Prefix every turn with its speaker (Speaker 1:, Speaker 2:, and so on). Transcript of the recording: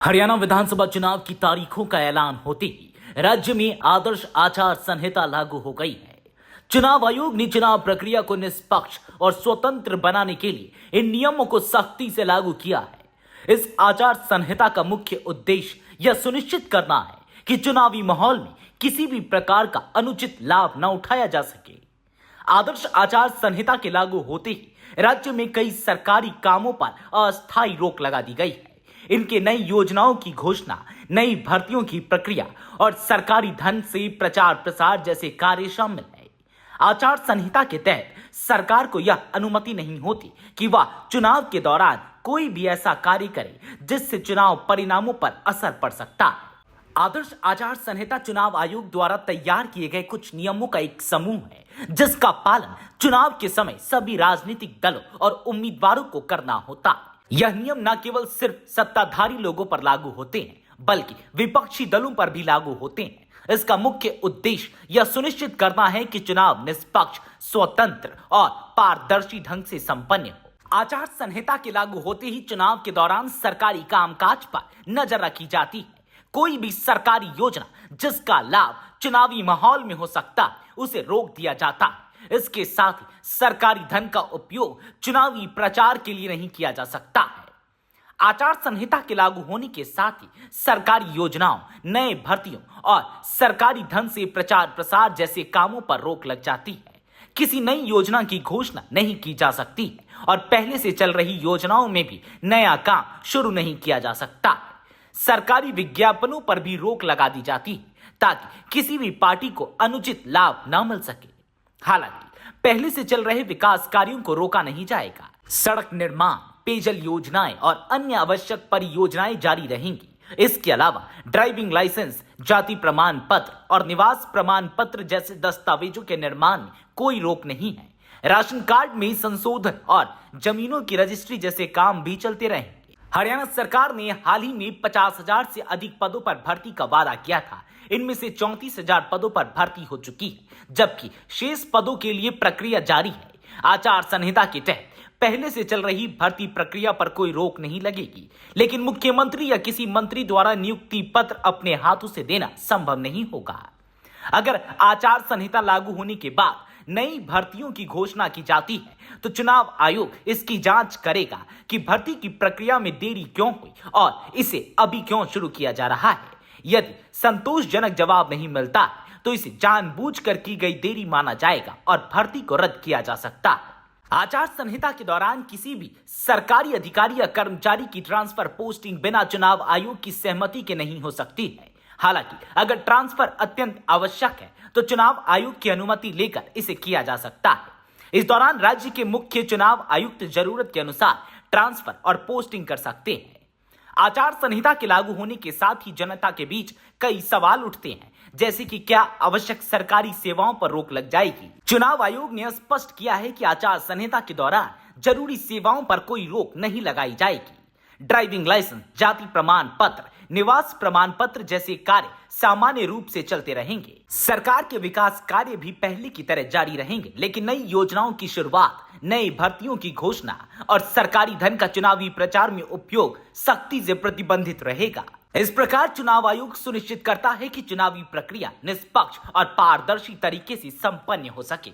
Speaker 1: हरियाणा विधानसभा चुनाव की तारीखों का ऐलान होते ही राज्य में आदर्श आचार संहिता लागू हो गई है। चुनाव आयोग ने चुनाव प्रक्रिया को निष्पक्ष और स्वतंत्र बनाने के लिए इन नियमों को सख्ती से लागू किया है। इस आचार संहिता का मुख्य उद्देश्य यह सुनिश्चित करना है कि चुनावी माहौल में किसी भी प्रकार का अनुचित लाभ न उठाया जा सके। आदर्श आचार संहिता के लागू होते ही राज्य में कई सरकारी कामों पर अस्थायी रोक लगा दी गई है। इनके नई योजनाओं की घोषणा, नई भर्तियों की प्रक्रिया और सरकारी धन से प्रचार प्रसार जैसे कार्य शामिल है। आचार संहिता के तहत सरकार को यह अनुमति नहीं होती कि वह चुनाव के दौरान कोई भी ऐसा कार्य करे जिससे चुनाव परिणामों पर असर पड़ सकता है। आदर्श आचार संहिता चुनाव आयोग द्वारा तैयार किए गए कुछ नियमों का एक समूह है जिसका पालन चुनाव के समय सभी राजनीतिक दलों और उम्मीदवारों को करना होता है। यह नियम न केवल सिर्फ सत्ताधारी लोगों पर लागू होते हैं बल्कि विपक्षी दलों पर भी लागू होते हैं। इसका मुख्य उद्देश्य यह सुनिश्चित करना है कि चुनाव निष्पक्ष, स्वतंत्र और पारदर्शी ढंग से संपन्न हो। आचार संहिता के लागू होते ही चुनाव के दौरान सरकारी कामकाज पर नजर रखी जाती है। कोई भी सरकारी योजना जिसका लाभ चुनावी माहौल में हो सकता है उसे रोक दिया जाता है। इसके साथ ही सरकारी धन का उपयोग चुनावी प्रचार के लिए नहीं किया जा सकता है। आचार संहिता के लागू होने के साथ ही सरकारी योजनाओं, नए भर्तियों और सरकारी धन से प्रचार प्रसार जैसे कामों पर रोक लग जाती है। किसी नई योजना की घोषणा नहीं की जा सकती है और पहले से चल रही योजनाओं में भी नया काम शुरू नहीं किया जा सकता है। सरकारी विज्ञापनों पर भी रोक लगा दी जाती है ताकि किसी भी पार्टी को अनुचित लाभ न मिल सके। हालांकि पहले से चल रहे विकास कार्यों को रोका नहीं जाएगा। सड़क निर्माण, पेयजल योजनाएं और अन्य आवश्यक परियोजनाएं जारी रहेंगी। इसके अलावा ड्राइविंग लाइसेंस, जाति प्रमाण पत्र और निवास प्रमाण पत्र जैसे दस्तावेजों के निर्माण में कोई रोक नहीं है। राशन कार्ड में संशोधन और जमीनों की रजिस्ट्री जैसे काम भी चलते रहेंगे। हरियाणा सरकार ने हाल ही में 50,000 से अधिक पदों पर भर्ती का वादा किया था। इनमें से 34,000 पदों पर भर्ती हो चुकी है, जबकि शेष पदों के लिए प्रक्रिया जारी है। आचार संहिता के तहत पहले से चल रही भर्ती प्रक्रिया पर कोई रोक नहीं लगेगी, लेकिन मुख्यमंत्री या किसी मंत्री द्वारा नियुक्ति पत्र अपने हाथों से देना संभव नहीं होगा। अगर आचार संहिता लागू होने के बाद नई भर्तियों की घोषणा की जाती है तो चुनाव आयोग इसकी जांच करेगा कि भर्ती की प्रक्रिया में देरी क्यों हुई और इसे अभी क्यों शुरू किया जा रहा है। यदि संतोषजनक जवाब नहीं मिलता तो इसे जानबूझकर की गई देरी माना जाएगा और भर्ती को रद्द किया जा सकता है। आचार संहिता के दौरान किसी भी सरकारी अधिकारी या कर्मचारी की ट्रांसफर पोस्टिंग बिना चुनाव आयोग की सहमति के नहीं हो सकती है। हालांकि अगर ट्रांसफर अत्यंत आवश्यक है तो चुनाव आयोग की अनुमति लेकर इसे किया जा सकता है। इस दौरान राज्य के मुख्य चुनाव आयुक्त जरूरत के अनुसार ट्रांसफर और पोस्टिंग कर सकते हैं। आचार संहिता के लागू होने के साथ ही जनता के बीच कई सवाल उठते हैं, जैसे कि क्या आवश्यक सरकारी सेवाओं पर रोक लग जाएगी। चुनाव आयोग ने स्पष्ट किया है कि आचार संहिता के दौरान जरूरी सेवाओं पर कोई रोक नहीं लगाई जाएगी। ड्राइविंग लाइसेंस, जाति प्रमाण पत्र, निवास प्रमाण पत्र जैसे कार्य सामान्य रूप से चलते रहेंगे। सरकार के विकास कार्य भी पहले की तरह जारी रहेंगे, लेकिन नई योजनाओं की शुरुआत, नई भर्तियों की घोषणा और सरकारी धन का चुनावी प्रचार में उपयोग सख्ती से प्रतिबंधित रहेगा। इस प्रकार चुनाव आयोग सुनिश्चित करता है कि चुनावी प्रक्रिया निष्पक्ष और पारदर्शी तरीके से संपन्न हो सके।